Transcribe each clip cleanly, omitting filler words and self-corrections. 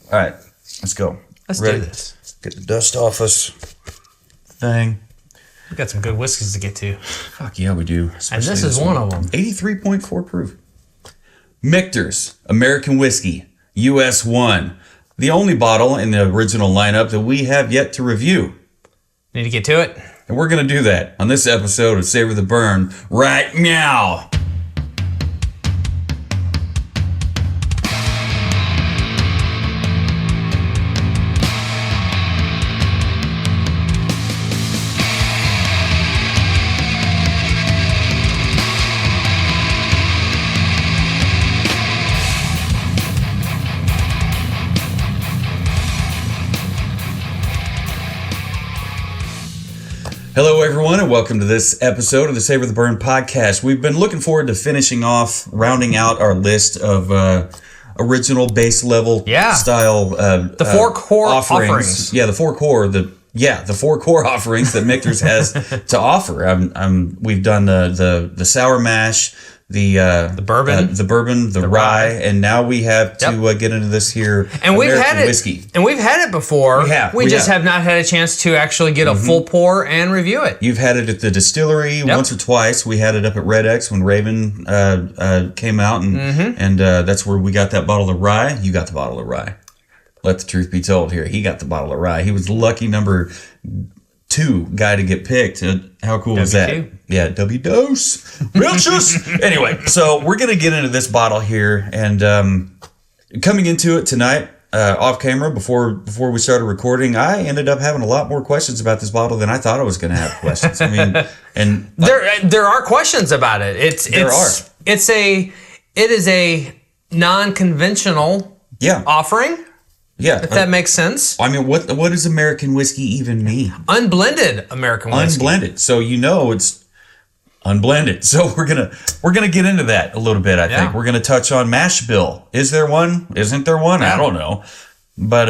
All right, let's go. Let's do this. Get the dust off us. Thing. We got some good whiskeys to get to. Fuck yeah, we do. And this is one of them. 83.4 proof. Michter's American Whiskey, US 1. The only bottle in the original lineup that we have yet to review. Need to get to it? And we're going to do that on this episode of Savor the Burn right now. Hello, everyone, and welcome to this episode of the Savor the Burn podcast. We've been looking forward to finishing off, rounding out our list of original base level style the four core offerings. Yeah, the four core offerings that Michter's has to offer. We've done the sour mash, the bourbon, the rye, and now we have to get into this here. And we've had it, whiskey. And we've had it before. We just have not had a chance to actually get a full pour and review it. You've had it at the distillery once or twice. We had it up at Red X when Raven came out, and that's where we got that bottle of rye. You got the bottle of rye. Let the truth be told here. He got the bottle of rye. He was the lucky number 2 guy to get picked. How cool was that? Yeah, W dose. Bitches. Anyway, so we're going to get into this bottle here, and coming into it tonight, off camera, before we started recording, I ended up having a lot more questions about this bottle than I thought I was going to have questions. I mean, and there are questions about it. It is a non-conventional offering. Yeah, if that makes sense. I mean, what does American whiskey even mean? Unblended American whiskey. Unblended. So it's unblended. So we're gonna get into that a little bit. I think we're gonna touch on mash bill. Is there one? Isn't there one? I don't know. But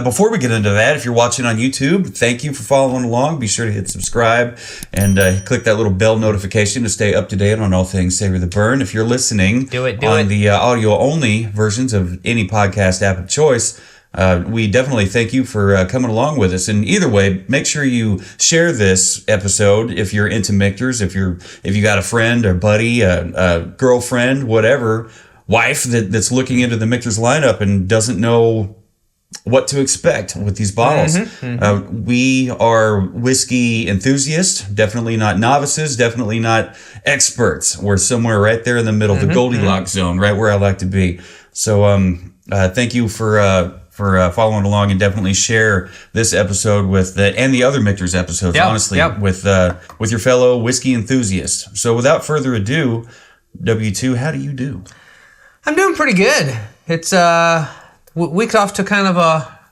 before we get into that, if you're watching on YouTube, thank you for following along. Be sure to hit subscribe and click that little bell notification to stay up to date on all things Savor the Burn. If you're listening on the audio-only versions of any podcast app of choice, we definitely thank you for coming along with us. And either way, make sure you share this episode if you're into Michter's, if you got a friend or buddy, a girlfriend, whatever, wife that's looking into the Michter's lineup and doesn't know what to expect with these bottles. We are whiskey enthusiasts, definitely not novices, definitely not experts. We're somewhere right there in the middle, the Goldilocks zone, right where I like to be. So thank you for following along, and definitely share this episode with and the other Michter's episodes, honestly, with your fellow whiskey enthusiasts. So without further ado, W2, how do you do? I'm doing pretty good. It's week off to kind of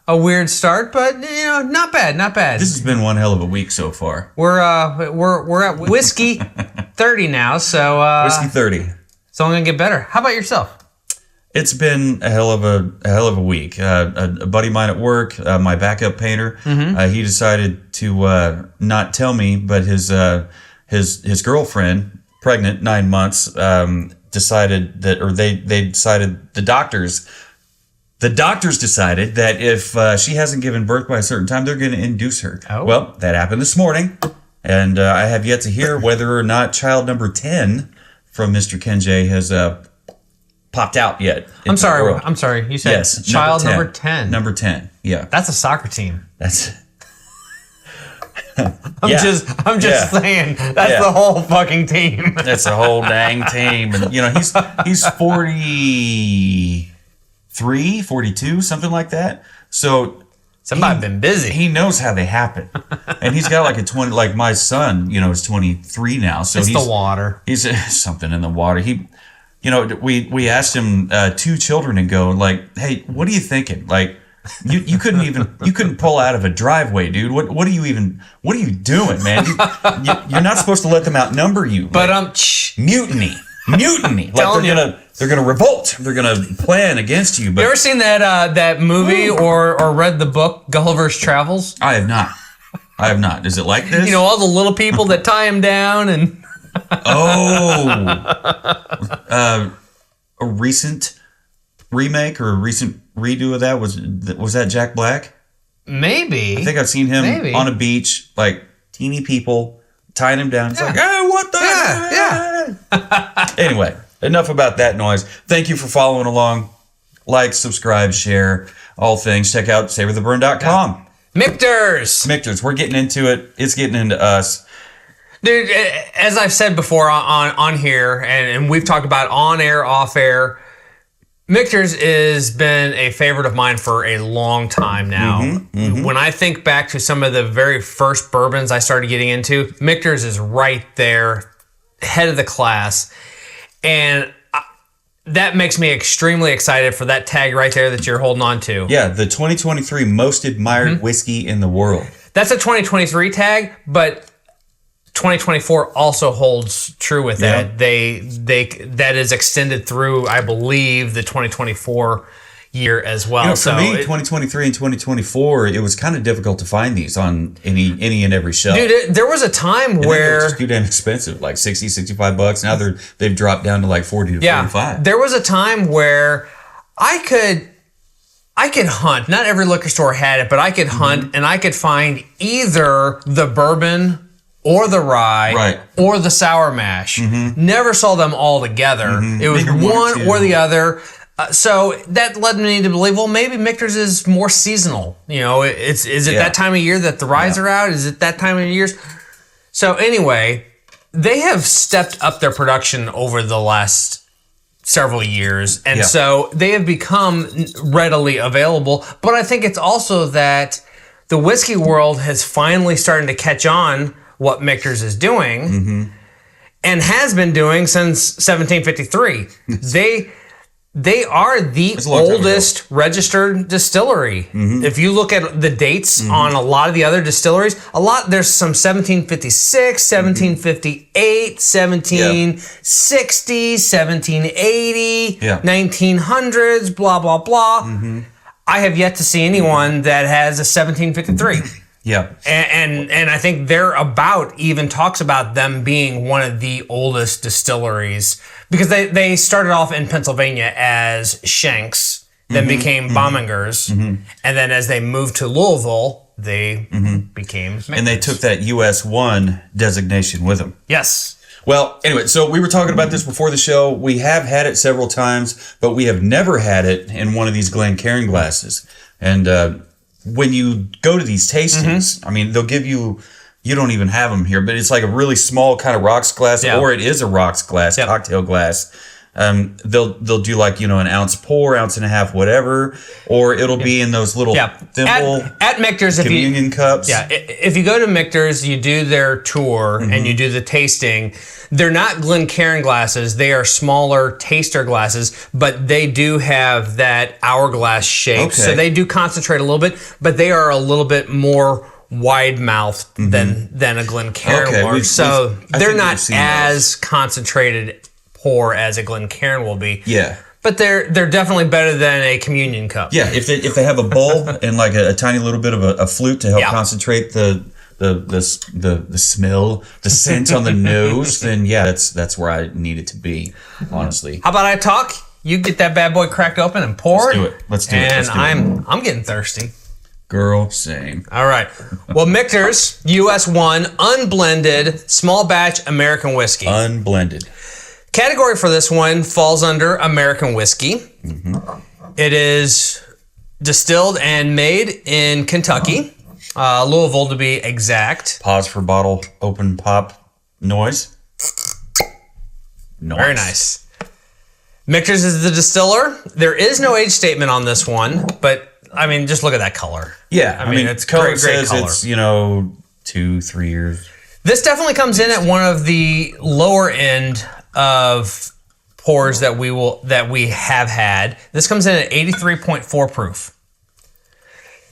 a weird start, but not bad. This has been one hell of a week so far. We're at whiskey 30 now, so whiskey 30. It's only gonna get better. How about yourself? It's been a hell of a week. A buddy of mine at work, my backup painter, he decided to not tell me, but his girlfriend, pregnant 9 months, decided that, or they decided, the doctors decided that if she hasn't given birth by a certain time, they're going to induce her. Oh. Well, that happened this morning, and I have yet to hear whether or not child number 10 from Mr. Kenjay has popped out yet. I'm sorry. You said child number 10. Number 10. Yeah. That's a soccer team. That's. I'm just saying that's the whole fucking team. That's the whole dang team, and he's 43, 42, something like that. So somebody's been busy. He knows how they happen, and he's got like a 20. Like my son, is 23 now. So it's the water. He's something in the water. We asked him 2 children ago, like, hey, what are you thinking? Like, you couldn't pull out of a driveway, dude. What are you doing, man? You're not supposed to let them outnumber you. But mutiny. Like they're gonna revolt. They're gonna plan against you. But you ever seen that movie or read the book Gulliver's Travels? I have not. Is it like this? All the little people that tie him down and. A recent remake or a recent redo of that? Was that Jack Black? Maybe. I think I've seen him on a beach, like teeny people tying him down. It's like, hey, what the heck? Anyway, enough about that noise. Thank you for following along. Like, subscribe, share, all things. Check out savortheburn.com. Michters. We're getting into it. It's getting into us. Dude, as I've said before on here, and we've talked about on air, off air, Michter's has been a favorite of mine for a long time now. When I think back to some of the very first bourbons I started getting into, Michter's is right there, head of the class. And that makes me extremely excited for that tag right there that you're holding on to. Yeah, the 2023 most admired whiskey in the world. That's a 2023 tag, but 2024 also holds true with that. They that is extended through, I believe, the 2024 year as well. For me, 2023 and 2024, it was kind of difficult to find these on any and every shelf. Dude, there was a time where they were just too damn expensive, like $60-$65. Now they've dropped down to like $40 to $45. There was a time where I could hunt. Not every liquor store had it, but I could hunt and I could find either the bourbon or the rye, or the sour mash. Never saw them all together. It was one or the other. So that led me to believe, well, maybe Michter's is more seasonal. You know, is it that time of year that the ryes are out? Is it that time of year? So anyway, they have stepped up their production over the last several years. And so they have become readily available. But I think it's also that the whiskey world has finally started to catch on what Michter's is doing and has been doing since 1753. They are the oldest registered distillery. If you look at the dates on a lot of the other distilleries, there's some 1756, 1758, 1760, 1780, 1900s, blah, blah, blah. I have yet to see anyone that has a 1753. And I think they're even talks about them being one of the oldest distilleries because they started off in Pennsylvania as Shanks, then became Baumingers, and then as they moved to Louisville, they became Michters. And they took that US 1 designation with them. Yes. Well, anyway, so we were talking about this before the show. We have had it several times, but we have never had it in one of these Glencairn glasses. And when you go to these tastings, I mean, they'll give you don't even have them here, but it's like a really small kind of rocks glass, or it is a rocks glass, cocktail glass. They'll do like, an ounce pour, ounce and a half, whatever, or it'll be in those little thimble at Michter's communion cups. If you go to Michter's, you do their tour and you do the tasting. They're not Glencairn glasses. They are smaller taster glasses, but they do have that hourglass shape. So they do concentrate a little bit, but they are a little bit more wide-mouthed than a Glencairn will. So they're not as concentrated pour as a Glencairn will be. But they're definitely better than a communion cup. If they have a bulb and like a tiny little bit of a flute to help concentrate the smell, the scent on the nose, then that's where I need it to be, honestly. How about I talk? You get that bad boy cracked open and poured. Let's do it. And I'm getting thirsty. Girl, same. All right. Well, Michter's US 1 unblended small batch American whiskey. Unblended. Category for this one falls under American whiskey. It is distilled and made in Kentucky, Louisville to be exact. Pause for bottle open pop noise. Very nice. Michter's is the distiller. There is no age statement on this one, but I mean, just look at that color. I mean it's great color. It's 2-3 years. This definitely comes in at one of the lower end of pours that we have had. This comes in at 83.4 proof.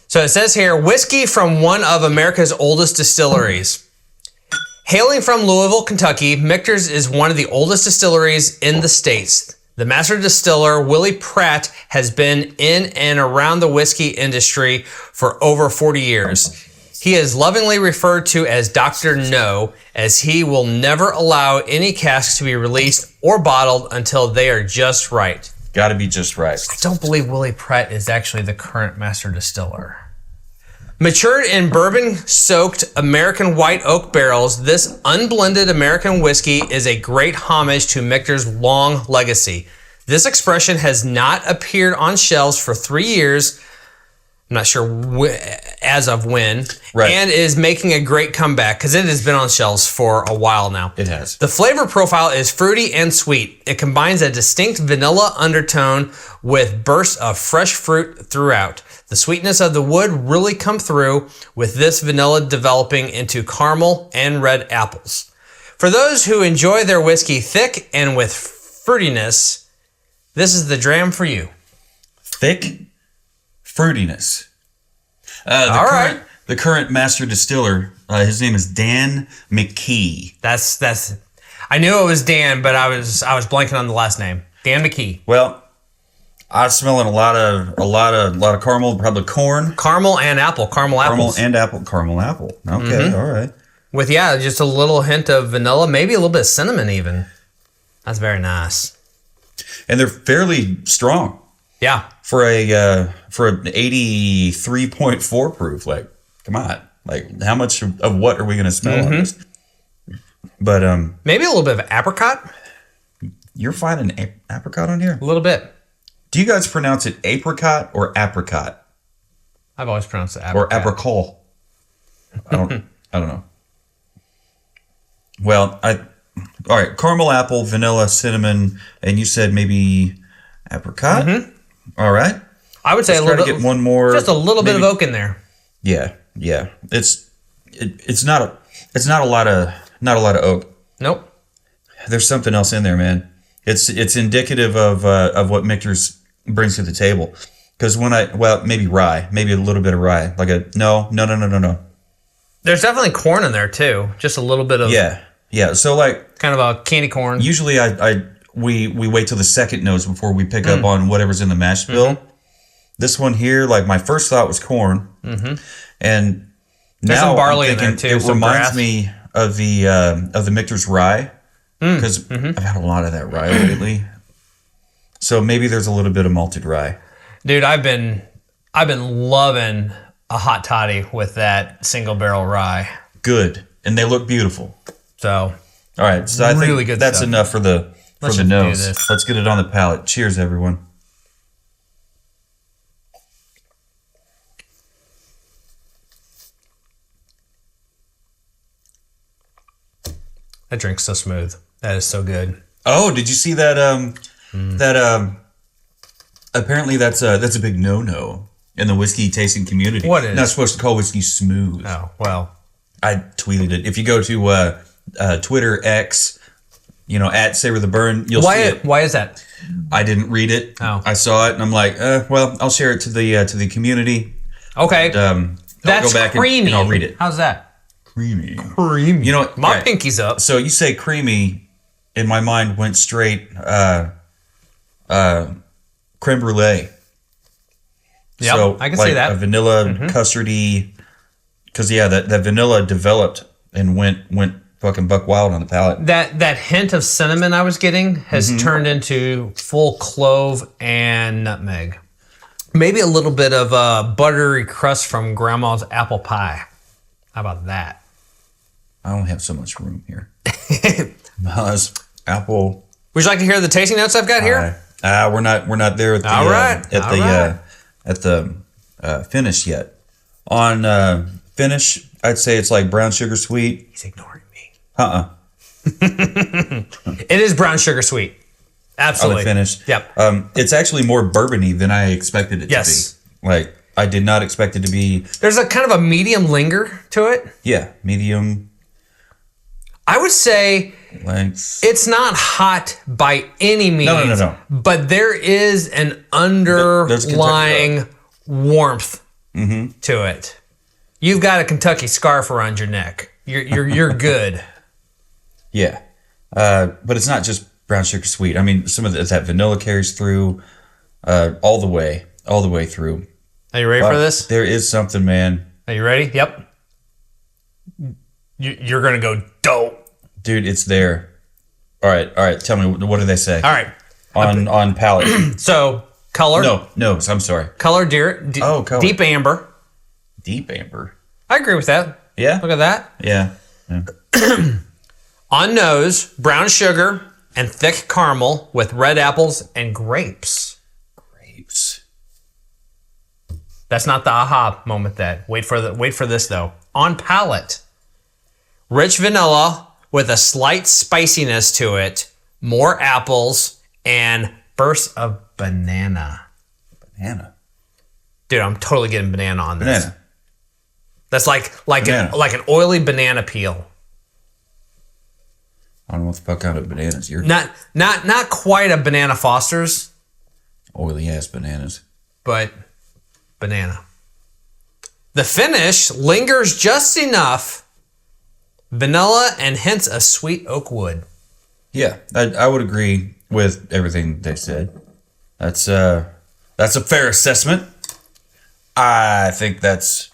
So it says here, whiskey from one of America's oldest distilleries. Hailing from Louisville, Kentucky, Michter's is one of the oldest distilleries in the States. The master distiller, Willie Pratt, has been in and around the whiskey industry for over 40 years. He is lovingly referred to as Dr. No, as he will never allow any casks to be released or bottled until they are just right. Got to be just right. I don't believe Willie Pratt is actually the current master distiller. Matured in bourbon-soaked American white oak barrels, this unblended American whiskey is a great homage to Michter's long legacy. This expression has not appeared on shelves for 3 years. I'm not sure as of when, right. And is making a great comeback because it has been on shelves for a while now. It has. The flavor profile is fruity and sweet. It combines a distinct vanilla undertone with bursts of fresh fruit throughout. The sweetness of the wood really come through with this vanilla developing into caramel and red apples. For those who enjoy their whiskey thick and with fruitiness, this is the dram for you. Thick? Fruitiness. The current master distiller, his name is Dan McKee. That's. I knew it was Dan, but I was blanking on the last name. Dan McKee. Well, I was smelling a lot of caramel, probably corn. Caramel and apple. Caramel apples. Caramel apple. Okay, all right. With just a little hint of vanilla, maybe a little bit of cinnamon even. That's very nice. And they're fairly strong. Yeah. For an 83.4 proof, like, come on. Like, how much of what are we going to smell on this? But maybe a little bit of apricot. You're finding apricot on here? A little bit. Do you guys pronounce it apricot or apricot? I've always pronounced it apricot. Or apricot. I don't know. Well, all right, caramel apple, vanilla, cinnamon, and you said maybe apricot? Mm-hmm. All right. I would say Let's try to get one more. Just a little bit of oak in there. Yeah. It's not a lot of oak. Nope. There's something else in there, man. It's indicative of what Michter's brings to the table. Because maybe rye, maybe a little bit of rye, like no. There's definitely corn in there too. Just a little bit of yeah. So like kind of a candy corn. Usually we wait till the second nose before we pick up on whatever's in the mash bill. Mm-hmm. This one here, like my first thought was corn, and there's now some barley I'm thinking in there too. It reminds me of the Michter's rye because I've had a lot of that rye lately. So maybe there's a little bit of malted rye. Dude, I've been loving a hot toddy with that single barrel rye. Good, and they look beautiful. So, all right, so I think that's enough for the nose. Let's get it on the palate. Cheers, everyone. That drink's so smooth. That is so good. Oh, did you see that? Apparently that's a big no in the whiskey tasting community. What is? Not supposed to call whiskey smooth. Oh well. I tweeted it. If you go to Twitter X, at Savor the Burn, you'll see it. Why is that? I didn't read it. Oh. I saw it and I'm like, well, I'll share it to the community. Okay. And, that's I'll go back creamy. and I'll read it. How's that? Creamy. You know what? My pinky's up. So you say creamy, and my mind went straight creme brulee. Yeah, so, I can see that. A vanilla custardy, because that vanilla developed and went fucking buck wild on the palate. That hint of cinnamon I was getting has turned into full clove and nutmeg. Maybe a little bit of buttery crust from Grandma's apple pie. How about that? I don't have so much room here. Apple. Would you like to hear the tasting notes I've got here? We're not there at the at the finish yet. On finish, I'd say it's like brown sugar sweet. He's ignoring me. It is brown sugar sweet. Absolutely. On the finish. Yep. It's actually more bourbony than I expected it to be. Like, I did not expect it to be. There's a kind of a medium linger to it. Yeah, medium. I would say length. It's not hot by any means. No. But there is an underlying warmth to it. You've got a Kentucky scarf around your neck. You're good. Yeah, but it's not just brown sugar sweet. I mean, some of that vanilla carries through all the way through. Are you ready for this? There is something, man. Are you ready? Yep. You're gonna go dope, dude. It's there. All right. Tell me, what do they say? All right. on palate. So color. No. I'm sorry. Color, color. Deep amber. Deep amber. I agree with that. Yeah. Look at that. Yeah. On nose, brown sugar and thick caramel with red apples and grapes. Grapes. That's not the aha moment. Wait for this though. On palate, rich vanilla with a slight spiciness to it, more apples and bursts of banana. Banana. Dude, I'm totally getting banana on this. Banana. That's like an oily banana peel. I don't know what the fuck kind of bananas you're. Not quite a banana Foster's. Oily ass bananas. But banana. The finish lingers just enough vanilla and hints of sweet oak wood. Yeah, I would agree with everything they said. That's a fair assessment. I think that's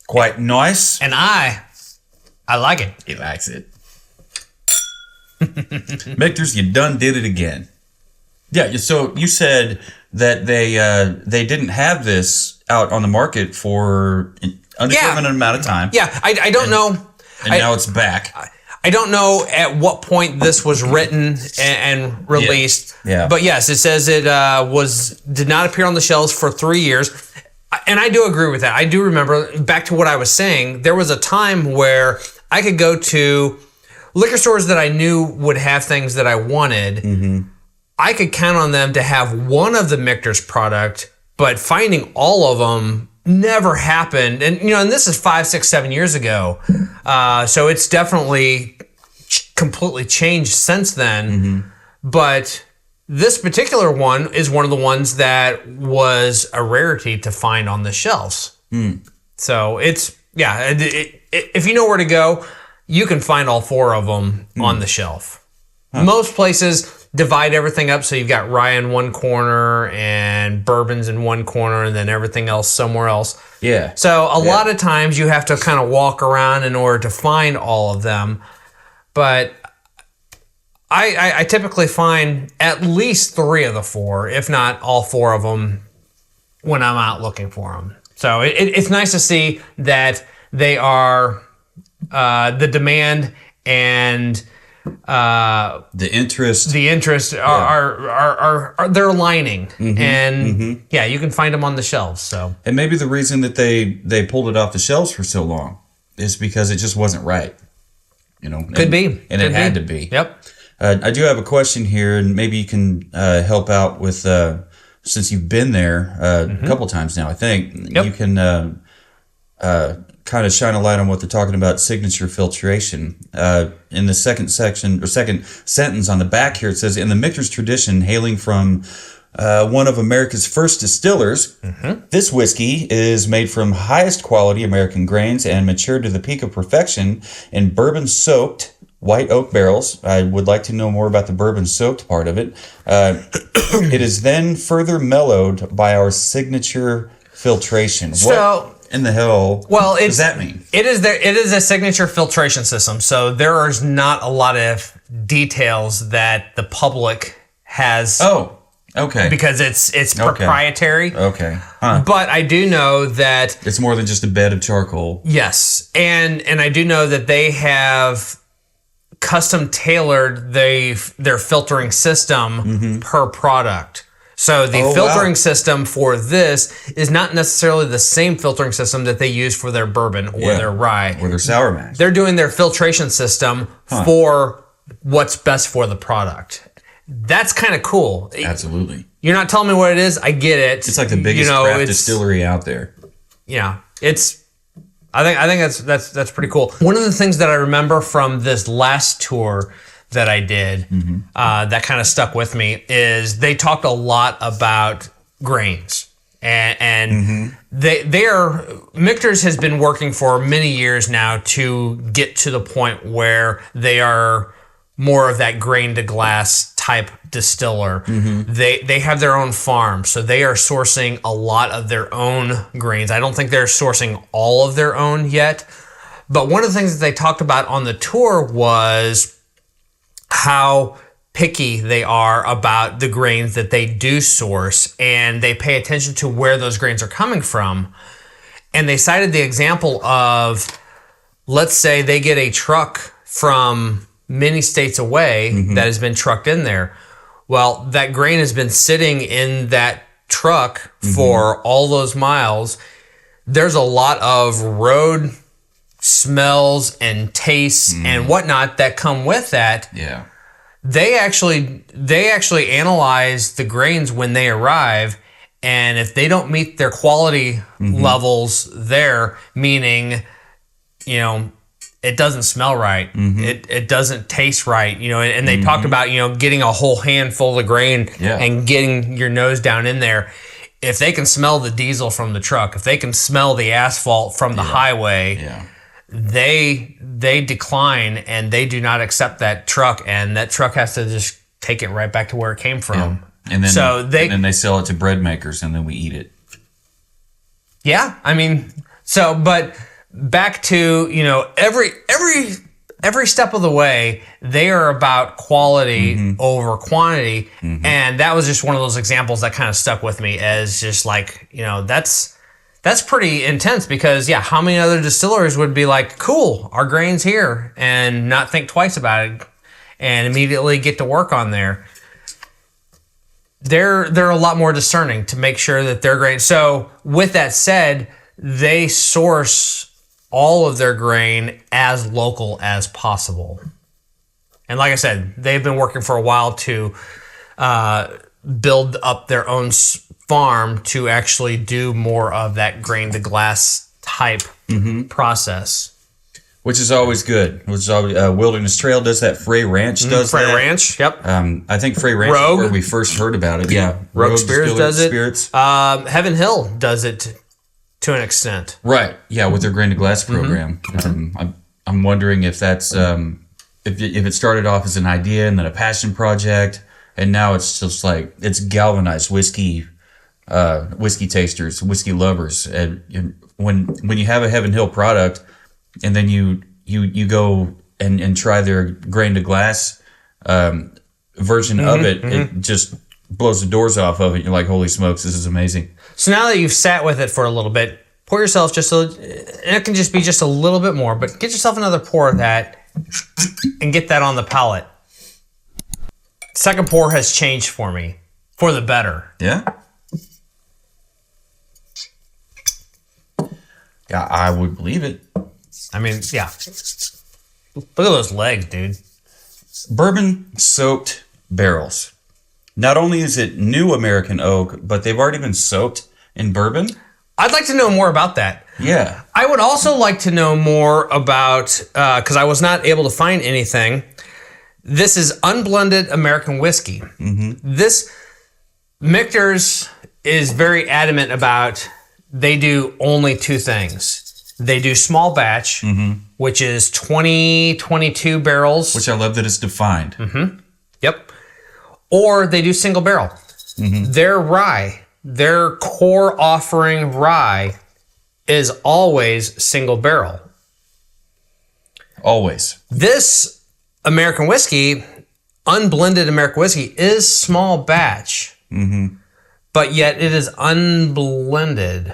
quite nice. And I like it. He likes it. Michter's, you done did it again. Yeah, so you said that they didn't have this out on the market for an undetermined amount of time. Yeah, I don't know. And now it's back. I don't know at what point this was written and released. Yeah. But yes, it says it did not appear on the shelves for 3 years. And I do agree with that. I do remember, back to what I was saying, there was a time where I could go to liquor stores that I knew would have things that I wanted. Mm-hmm. I could count on them to have one of the Michter's product, but finding all of them never happened. And and this is 5, 6, 7 years ago. So it's definitely completely changed since then. Mm-hmm. But this particular one is one of the ones that was a rarity to find on the shelves. Mm. So it's, if you know where to go, you can find all 4 of them on the shelf. Huh. Most places divide everything up, so you've got rye in one corner and bourbons in one corner and then everything else somewhere else. Yeah. So a lot of times you have to kind of walk around in order to find all of them. But I typically find at least 3 of the 4, if not all 4 of them, when I'm out looking for them. So it's nice to see that they are the demand and the interest are they're aligning. Mm-hmm, and you can find them on the shelves. So, and maybe the reason that they pulled it off the shelves for so long is because it just wasn't right. Could be, and it had to be. Yep. I do have a question here, and maybe you can help out with since you've been there a couple times now. I think you can kind of shine a light on what they're talking about, signature filtration. In the second sentence on the back here, it says, in the Michter's tradition, hailing from one of America's first distillers, this whiskey is made from highest quality American grains and matured to the peak of perfection in bourbon-soaked white oak barrels. I would like to know more about the bourbon-soaked part of it. It is then further mellowed by our signature filtration. What in the hell does that mean? It is a signature filtration system, so there is not a lot of details that the public has. Oh, okay. Because it's proprietary. Okay. Huh. But I do know that it's more than just a bed of charcoal. Yes, and I do know that they have custom tailored their filtering system per product. So the filtering system for this is not necessarily the same filtering system that they use for their bourbon or their rye. Or their sour mash. They're doing their filtration system for what's best for the product. That's kind of cool. Absolutely. You're not telling me what it is. I get it. It's like the biggest craft distillery out there. Yeah. I think that's pretty cool. One of the things that I remember from this last tour that I did that kind of stuck with me is they talked a lot about grains. And Michter's has been working for many years now to get to the point where they are more of that grain to glass type distiller. They have their own farm, so they are sourcing a lot of their own grains. I don't think they're sourcing all of their own yet, but one of the things that they talked about on the tour was how picky they are about the grains that they do source, and they pay attention to where those grains are coming from. And they cited the example of, let's say they get a truck from many states away that has been trucked in there. Well, that grain has been sitting in that truck for all those miles. There's a lot of road smells and tastes and whatnot that come with that. Yeah. They actually analyze the grains when they arrive, and if they don't meet their quality levels there, meaning, you know, it doesn't smell right, it doesn't taste right, you know, and they talked about, you know, getting a whole handful of grain and getting your nose down in there. If they can smell the diesel from the truck, if they can smell the asphalt from the highway, they decline and they do not accept that truck, and that truck has to just take it right back to where it came from. Yeah. And then they sell it to bread makers, and then we eat it. Yeah, I mean, so but back to, you know, every step of the way, they are about quality over quantity, and that was just one of those examples that kind of stuck with me as just like, you know, that's pretty intense, because how many other distilleries would be like, cool, our grain's here, and not think twice about it and immediately get to work on there. They're a lot more discerning to make sure that their grain. So with that said, they source all of their grain as local as possible. And like I said, they've been working for a while to build up their own farm to actually do more of that grain to glass type process. Which is always good. Which is always, Wilderness Trail does that. Frey Ranch does Frey that. Ranch, yep. I think Frey Ranch is where we first heard about it. Yeah. Rogue Spirits does it. Heaven Hill does it to an extent. Right. Yeah, with their grain to glass program. I'm wondering if that's if it started off as an idea and then a passion project, and now it's just like it's galvanized whiskey tasters, whiskey lovers. And when you have a Heaven Hill product, and then you go and try their grain to glass version of it, it just blows the doors off of it. You're like, holy smokes, this is amazing. So now that you've sat with it for a little bit, pour yourself and it can just be just a little bit more, but get yourself another pour of that and get that on the palate. Second pour has changed for me, for the better. Yeah? Yeah, I would believe it. I mean, yeah. Look at those legs, dude. Bourbon-soaked barrels. Not only is it new American oak, but they've already been soaked in bourbon. I'd like to know more about that. Yeah. I would also like to know more about, because I was not able to find anything. This is unblended American whiskey. This, Michter's is very adamant about, they do only two things. They do small batch, which is 22 barrels. Which I love that it's defined. Yep. Or they do single barrel. Their rye, their core offering rye, is always single barrel. Always. This American whiskey, unblended American whiskey, is small batch, but yet it is unblended.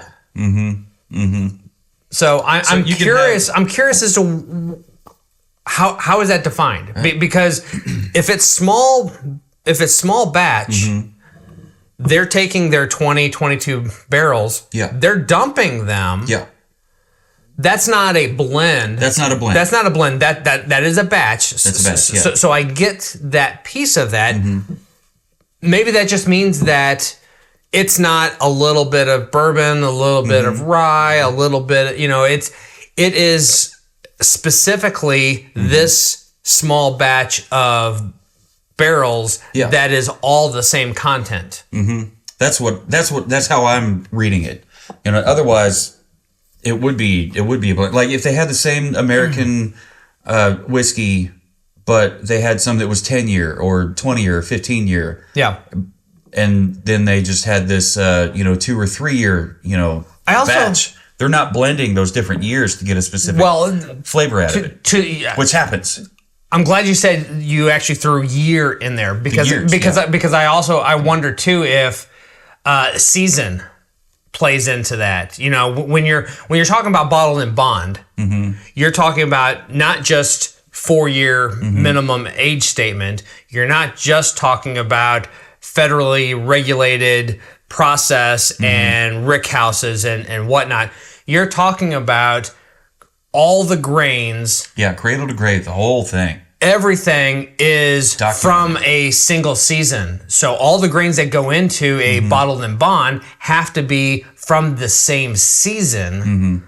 So I'm curious. I'm curious as to how is that defined? Because if it's small batch, they're taking their 22 barrels. Yeah. They're dumping them. Yeah. That's not a blend. That's not a blend. That's not a blend. That is a batch. That's a batch. Yeah. So I get that piece of that. Maybe that just means that it's not a little bit of bourbon, a little bit of rye, a little bit, you know, it is specifically this small batch of barrels that is all the same content. That's how I'm reading it. You know, otherwise it would be like if they had the same American whiskey, but they had some that was 10-year or 20-year or 15-year. Yeah. And then they just had this, 2 or 3 year, batch. They're not blending those different years to get a specific flavor out of it, which happens. I'm glad you said you actually threw year in there because I wonder too if season plays into that. You know, when you're talking about bottled in bond, you're talking about not just 4-year minimum age statement. You're not just talking about federally regulated process and rick houses and whatnot. You're talking about all the grains. Yeah, cradle to grave, the whole thing. Everything is from a single season. So all the grains that go into a bottled in bond have to be from the same season.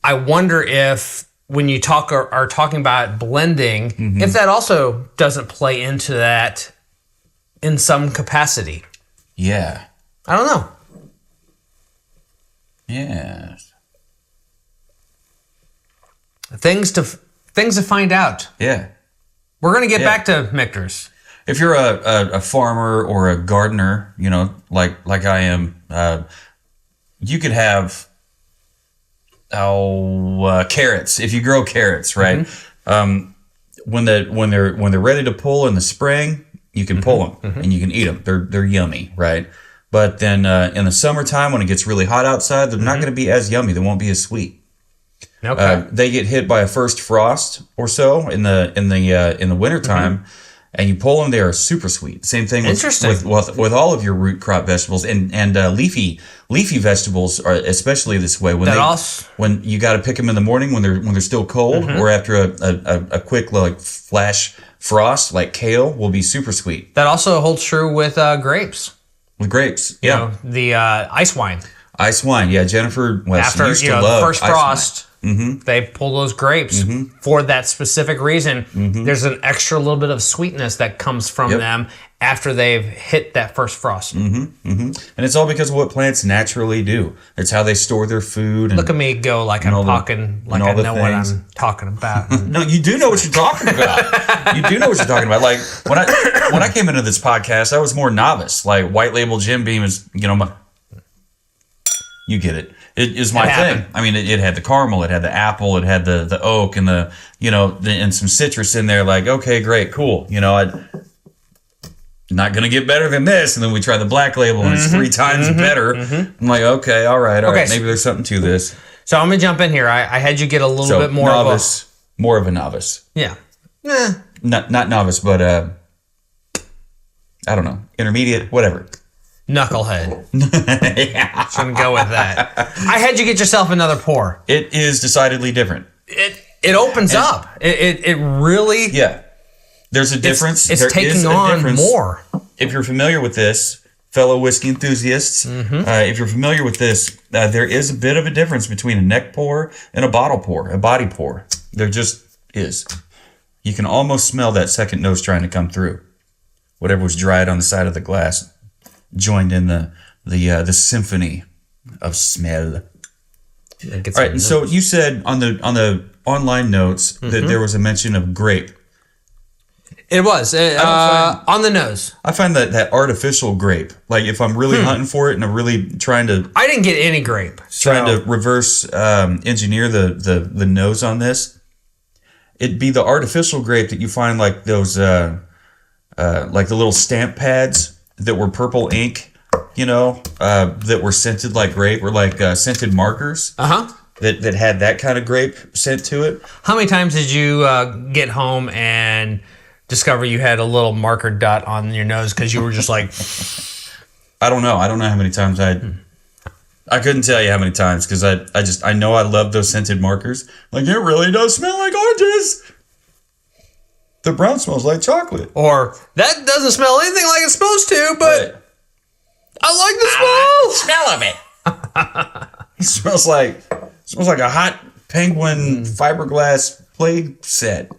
I wonder if when you are talking about blending, if that also doesn't play into that in some capacity. Yeah. I don't know. Yeah. Things to find out. Yeah. We're going to get back to Michter's. If you're a farmer or a gardener, you know, like I am, you could have carrots. If you grow carrots, right? When they're ready to pull in the spring, you can pull them and you can eat them. They're yummy, right? But then in the summertime, when it gets really hot outside, they're not going to be as yummy. They won't be as sweet. Okay. They get hit by a first frost or so in the wintertime, and you pull them. They are super sweet. Same thing with all of your root crop vegetables and leafy vegetables are especially this way. When you got to pick them in the morning when they're still cold, or after a quick like flash frost, like kale will be super sweet. That also holds true with grapes. With grapes, you know, the ice wine. Ice wine, yeah. Jennifer after used to love the first frost. They pull those grapes for that specific reason. There's an extra little bit of sweetness that comes from them after they've hit that first frost. And it's all because of what plants naturally do. It's how they store their food. And, look at me go like I'm talking, like I know what I'm talking about. No, you do know what you're talking about. You do know what you're talking about. Like when I came into this podcast, I was more novice. Like White Label Jim Beam is, you know, you get it. It is my thing. I mean, it had the caramel, it had the apple, it had the oak, and and some citrus in there. Like, okay, great, cool. You know, not gonna get better than this. And then we try the Black Label, and it's 3 times better. I'm like, okay, all right. Maybe there's something to this. So I'm gonna jump in here. I had you get a little bit more more of a novice. Yeah. Not novice, but I don't know, intermediate, whatever. Knucklehead. Yeah. Shouldn't go with that. I had you get yourself another pour. It is decidedly different. It opens up. It really. Yeah. There's a difference. It's taking on more. If you're familiar with this, fellow whiskey enthusiasts, if you're familiar with this, there is a bit of a difference between a neck pour and a bottle pour, a body pour. There just is. You can almost smell that second nose trying to come through. Whatever was dried on the side of the glass joined in the symphony of smell. All right, and so you said on the online notes that there was a mention of grape. It was on the nose. I find that artificial grape, like if I'm really hunting for it and I'm really trying to, I didn't get any grape. Trying to reverse engineer the nose on this, it'd be the artificial grape that you find like those like the little stamp pads that were purple ink, you know, that were scented like grape, or like scented markers. That had that kind of grape scent to it. How many times did you get home and discover you had a little marker dot on your nose because you were just like... I don't know how many times I couldn't tell you how many times, because I know I love those scented markers. Like, it really does smell like oranges. The brown smells like chocolate. Or, that doesn't smell anything like it's supposed to, but I like the smell of it. It smells like a hot penguin fiberglass play set.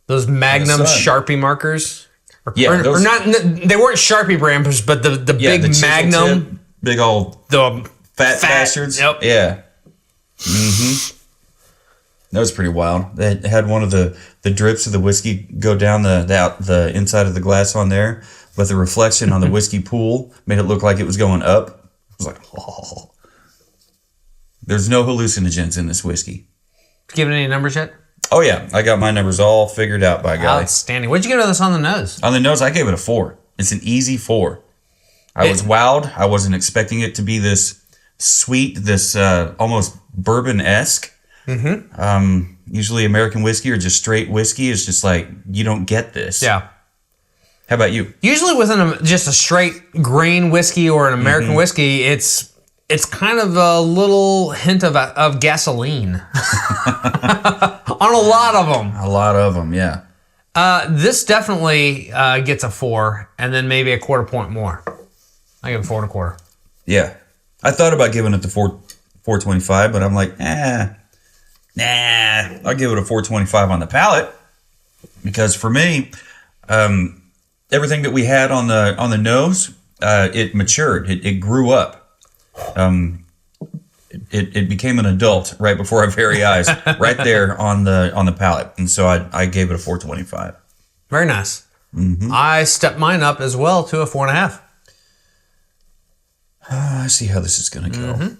Those Magnum Sharpie markers. They weren't Sharpie brands, but the big Magnum. Tip, big old fat bastards. Yep. Yeah. That was pretty wild. They had one of the drips of the whiskey go down the inside of the glass on there, but the reflection on the whiskey pool made it look like it was going up. I was like, oh. There's no hallucinogens in this whiskey. Given any numbers yet? Oh, yeah. I got my numbers all figured out by golly. Outstanding. What'd you give this on the nose? On the nose, I gave it a 4. It's an easy 4. I was wowed. I wasn't expecting it to be this sweet, this almost bourbon-esque. Usually American whiskey or just straight whiskey is just like, you don't get this. Yeah. How about you? Usually within just a straight grain whiskey or an American whiskey, it's kind of a little hint of gasoline. On a lot of them. A lot of them, yeah. This definitely gets a 4, and then maybe a quarter point more. I give it 4 1/4. Yeah. I thought about giving it the 4.25, but I'm like, nah. I'll give it a 4.25 on the palate, because for me, everything that we had on the nose, it matured. It grew up. It became an adult right before our very eyes, right there on the palate, and so I gave it a 4.25. Very nice. I stepped mine up as well to a 4.5. I see how this is going to go.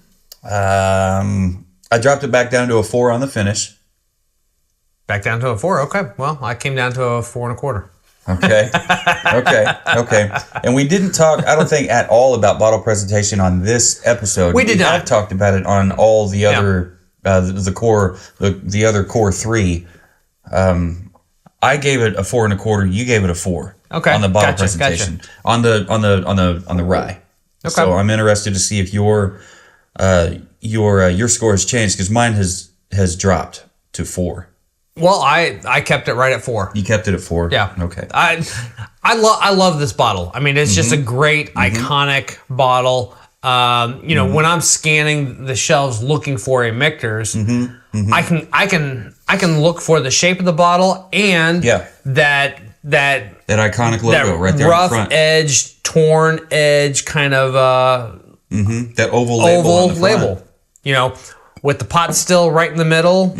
I dropped it back down to a 4 on the finish. Back down to a 4. Okay. Well, I came down to a 4 1/4. Okay. And we didn't talk, I don't think, at all about bottle presentation on this episode. We did not. I've talked about it on all the other, the other core 3. I gave it a 4 1/4. You gave it a 4. Okay. On the bottle presentation. On the rye. Okay. So I'm interested to see if your score has changed, because mine has dropped to 4. Well, I kept it right at 4. You kept it at 4? Yeah. Okay. I love this bottle. I mean, it's just a great, iconic bottle. When I'm scanning the shelves looking for a Michter's, I can look for the shape of the bottle and that iconic logo right there rough in front. edge, torn edge, kind of that oval label on the front. With the pot still right in the middle.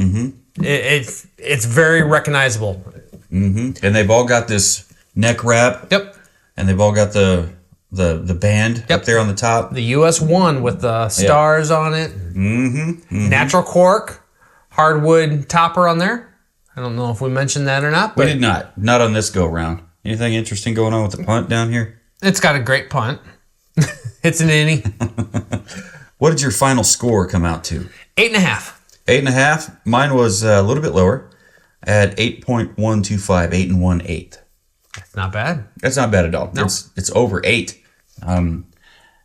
It's very recognizable. And they've all got this neck wrap. Yep. And they've all got the band up there on the top. The US 1 with the stars on it. Natural cork, hardwood topper on there. I don't know if we mentioned that or not. But we did not. Not on this go round. Anything interesting going on with the punt down here? It's got a great punt. It's an innie. What did your final score come out to? 8.5. 8.5. Mine was a little bit lower at 8.125, 8 1/8. That's not bad. That's not bad at all. No. It's over 8. And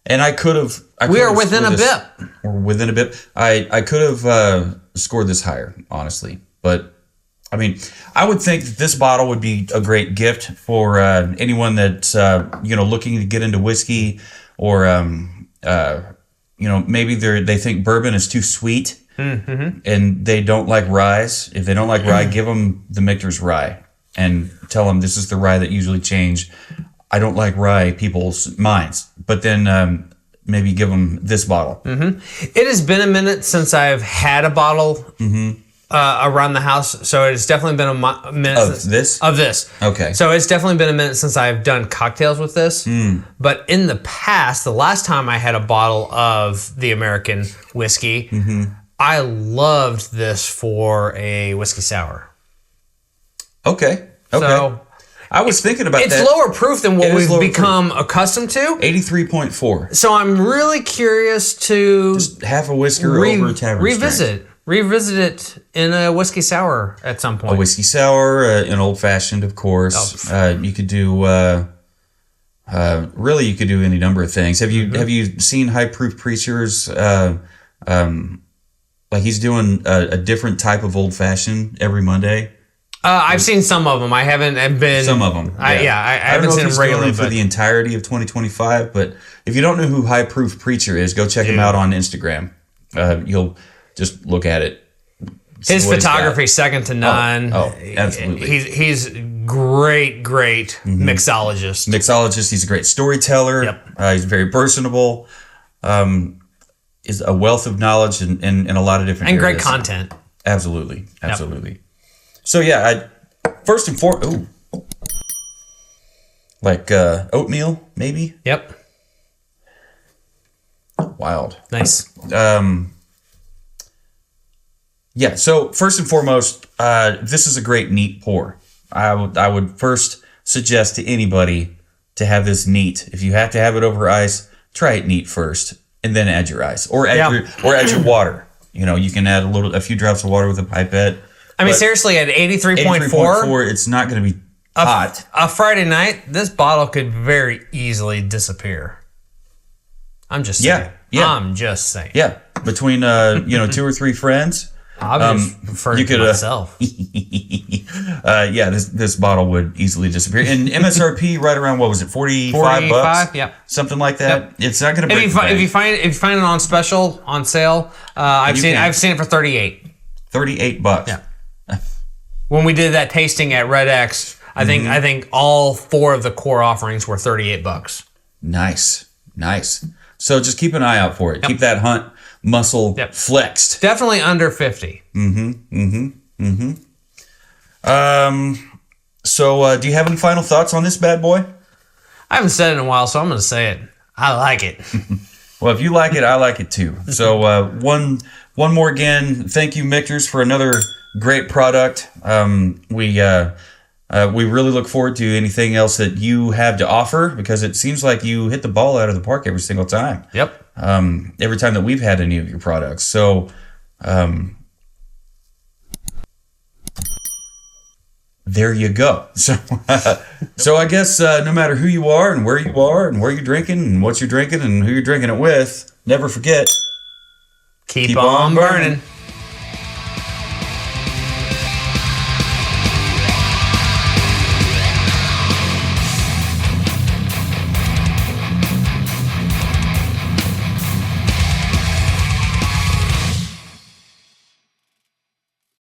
I could have. We are within a bit. We're within a bit. I could have scored this higher, honestly. But I mean, I would think that this bottle would be a great gift for anyone that's looking to get into whiskey, or maybe they think bourbon is too sweet. And they don't like rye. If they don't like rye, give them the Michter's rye and tell them this is the rye that usually change. I don't like rye people's minds, but then maybe give them this bottle. It has been a minute since I've had a bottle around the house, so it's definitely been a minute of this. Okay. So it's definitely been a minute since I've done cocktails with this. But in the past, the last time I had a bottle of the American whiskey, I loved this for a whiskey sour. Okay. So I was thinking about that. It's lower proof than what we've become accustomed to. 83.4. So I'm really curious to just half a whisker over tavern revisit it in a whiskey sour at some point. A whiskey sour, an old fashioned, of course. You could do. Really, you could do any number of things. Have you seen High Proof Preacher's? Like he's doing a different type of old fashioned every Monday. I've seen some of them. I haven't been. Some of them. I haven't seen them regularly for the entirety of 2025. But if you don't know who High Proof Preacher is, go check him out on Instagram. You'll just look at it. His photography second to none. Oh, absolutely. He's great mixologist. He's a great storyteller. Yep. He's very personable. Is a wealth of knowledge in a lot of different areas. Great content. Absolutely. So yeah, first and foremost, like oatmeal, maybe. Yep. Wild. Nice. Yeah. So first and foremost, this is a great neat pour. I would first suggest to anybody to have this neat. If you have to have it over ice, try it neat first, and then add your ice, or add your water. You know, you can add a few drops of water with a pipette. I mean, seriously, at 83.4, it's not going to be hot. A Friday night, this bottle could very easily disappear. I'm just saying. Yeah. I'm just saying. Yeah. Between 2 or 3 friends. I'm just referring to myself. This bottle would easily disappear. And MSRP right around, what was it, 45 bucks? Yeah. Something like that. Yep. It's not going to break if you find it on special, on sale, I've seen it for 38. 38 bucks. Yeah. When we did that tasting at Red X, I think all 4 of the core offerings were 38 bucks. Nice. So just keep an eye out for it. Yep. Keep that hunt muscle flexed. Definitely under 50. So do you have any final thoughts on this bad boy? I haven't said it in a while, so I'm going to say it. I like it. Well, if you like it, I like it too. So one more again, thank you, Michters, for another great product. We really look forward to anything else that you have to offer, because it seems like you hit the ball out of the park every single time. Yep. Every time that we've had any of your products. So there you go. So I guess no matter who you are and where you're drinking and what you're drinking and who you're drinking it with, never forget, keep on burning.